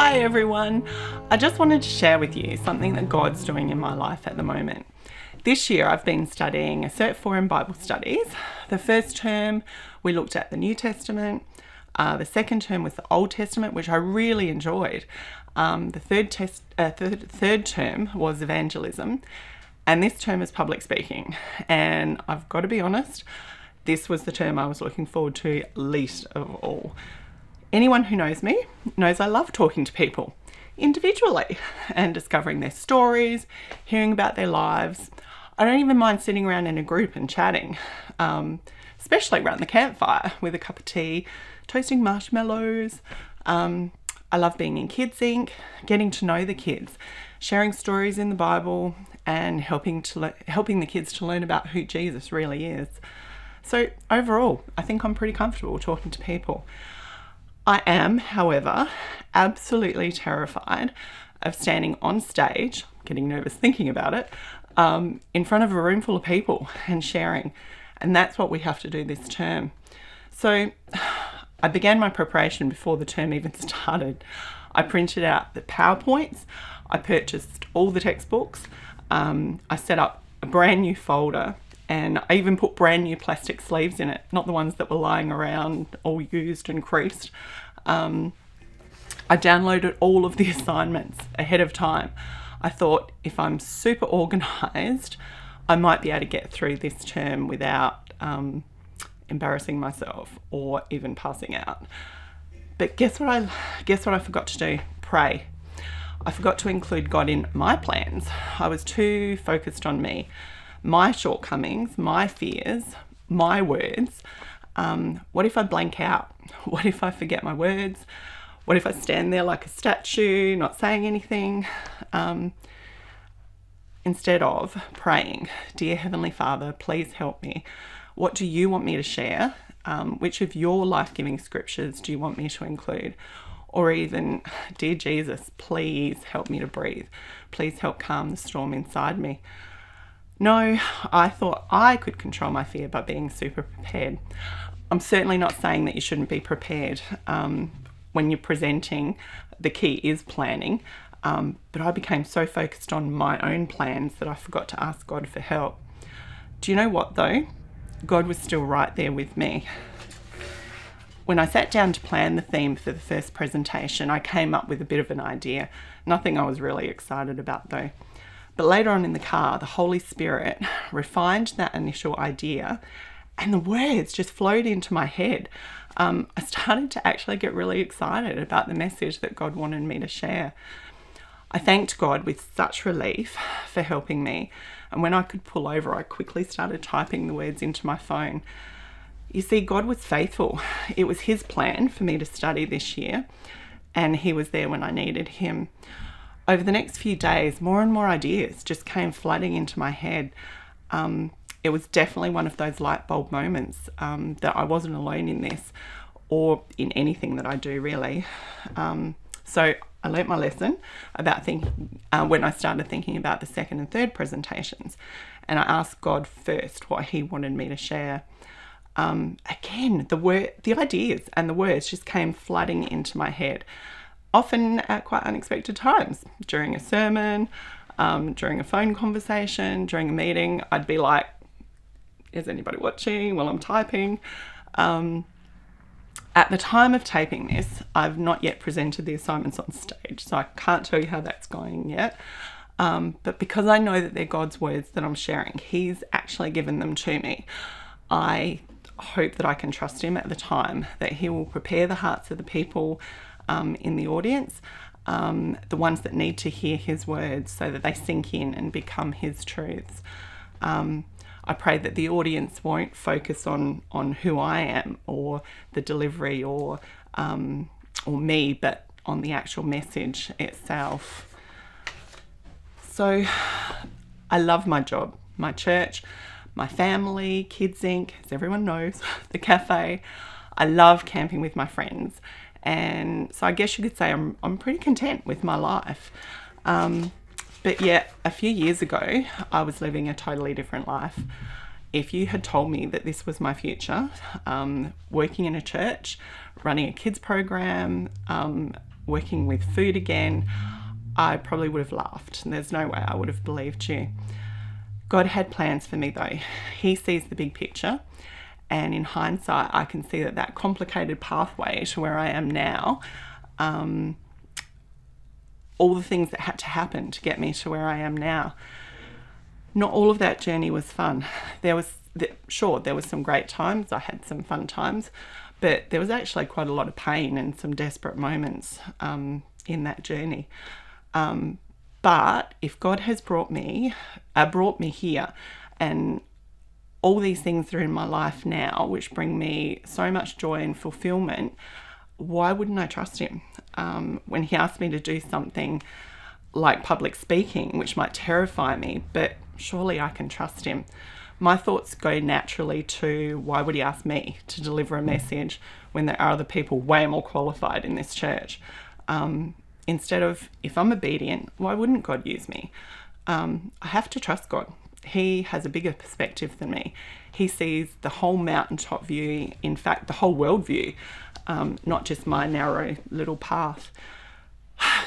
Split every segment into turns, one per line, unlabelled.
Hi everyone. I just wanted to share with you something that God's doing in my life at the moment. This year I've been studying a Cert 4 in Bible Studies. The first term we looked at the New Testament. The second term was the Old Testament, which I really enjoyed. The third term was evangelism, and this term is public speaking. And I've got to be honest, this was the term I was looking forward to least of all. Anyone who knows me knows I love talking to people individually and discovering their stories, hearing about their lives. I don't even mind sitting around in a group and chatting, especially around the campfire with a cup of tea, toasting marshmallows. I love being in Kids Inc., getting to know the kids, sharing stories in the Bible, and helping the kids to learn about who Jesus really is. So overall, I think I'm pretty comfortable talking to people. I am, however, absolutely terrified of standing on stage, getting nervous thinking about it, in front of a room full of people and sharing. And that's what we have to do this term. So I began my preparation before the term even started. I printed out the PowerPoints, I purchased all the textbooks, I set up a brand new folder, and I even put brand new plastic sleeves in it, not the ones that were lying around all used and creased. I downloaded all of the assignments ahead of time. I thought if I'm super organised, I might be able to get through this term without embarrassing myself or even passing out. But guess what I forgot to do? Pray. I forgot to include God in my plans. I was too focused on me, my shortcomings, my fears, my words. What if I blank out? What if I forget my words? What if I stand there like a statue, not saying anything? Instead of praying, Dear Heavenly Father, please help me. What do you want me to share? Which of your life-giving scriptures do you want me to include? Or even, Dear Jesus, please help me to breathe. Please help calm the storm inside me. No, I thought I could control my fear by being super prepared. I'm certainly not saying that you shouldn't be prepared. When you're presenting, the key is planning. But I became so focused on my own plans that I forgot to ask God for help. Do you know what though? God was still right there with me. When I sat down to plan the theme for the first presentation, I came up with a bit of an idea. Nothing I was really excited about though. But later on in the car, the Holy Spirit refined that initial idea and the words just flowed into my head. I started to actually get really excited about the message that God wanted me to share. I thanked God with such relief for helping me. And when I could pull over, I quickly started typing the words into my phone. You see, God was faithful. It was His plan for me to study this year, and He was there when I needed Him. Over the next few days, more and more ideas just came flooding into my head. It was definitely one of those light bulb moments that I wasn't alone in this or in anything that I do really. So I learnt my lesson about thinking when I started thinking about the second and third presentations, and I asked God first what He wanted me to share. Again, the ideas and the words just came flooding into my head, often at quite unexpected times. During a sermon, during a phone conversation, during a meeting, I'd be like, is anybody watching while I'm typing? At the time of taping this, I've not yet presented the assignments on stage, so I can't tell you how that's going yet. But because I know that they're God's words that I'm sharing, He's actually given them to me. I hope that I can trust Him at the time, that He will prepare the hearts of the people in the audience, the ones that need to hear His words so that they sink in and become His truths. I pray that the audience won't focus on who I am or the delivery or me, but on the actual message itself. So I love my job, my church, my family, Kids Inc., as everyone knows, the cafe. I love camping with my friends. And so I guess you could say I'm pretty content with my life. But yet, a few years ago, I was living a totally different life. If you had told me that this was my future, working in a church, running a kids program, working with food again, I probably would have laughed. There's no way I would have believed you. God had plans for me though. He sees the big picture. And in hindsight, I can see that complicated pathway to where I am now, all the things that had to happen to get me to where I am now, not all of that journey was fun. There was some great times. I had some fun times, but there was actually quite a lot of pain and some desperate moments in that journey. But if God has brought me here, and all these things that are in my life now, which bring me so much joy and fulfillment, why wouldn't I trust him? When he asked me to do something like public speaking, which might terrify me, but surely I can trust him. My thoughts go naturally to, why would he ask me to deliver a message when there are other people way more qualified in this church? Instead of, if I'm obedient, why wouldn't God use me? I have to trust God. He has a bigger perspective than me. He sees the whole mountaintop view, in fact, the whole world view, not just my narrow little path.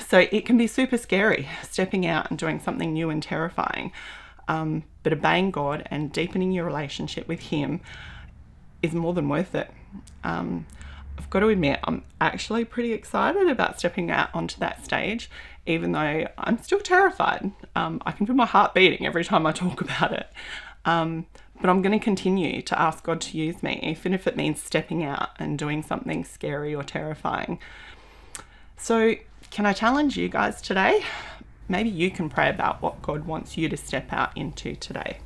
So it can be super scary stepping out and doing something new and terrifying. But obeying God and deepening your relationship with him is more than worth it. I've got to admit, I'm actually pretty excited about stepping out onto that stage, even though I'm still terrified. I can feel my heart beating every time I talk about it. But I'm going to continue to ask God to use me, even if it means stepping out and doing something scary or terrifying. So can I challenge you guys today? Maybe you can pray about what God wants you to step out into today.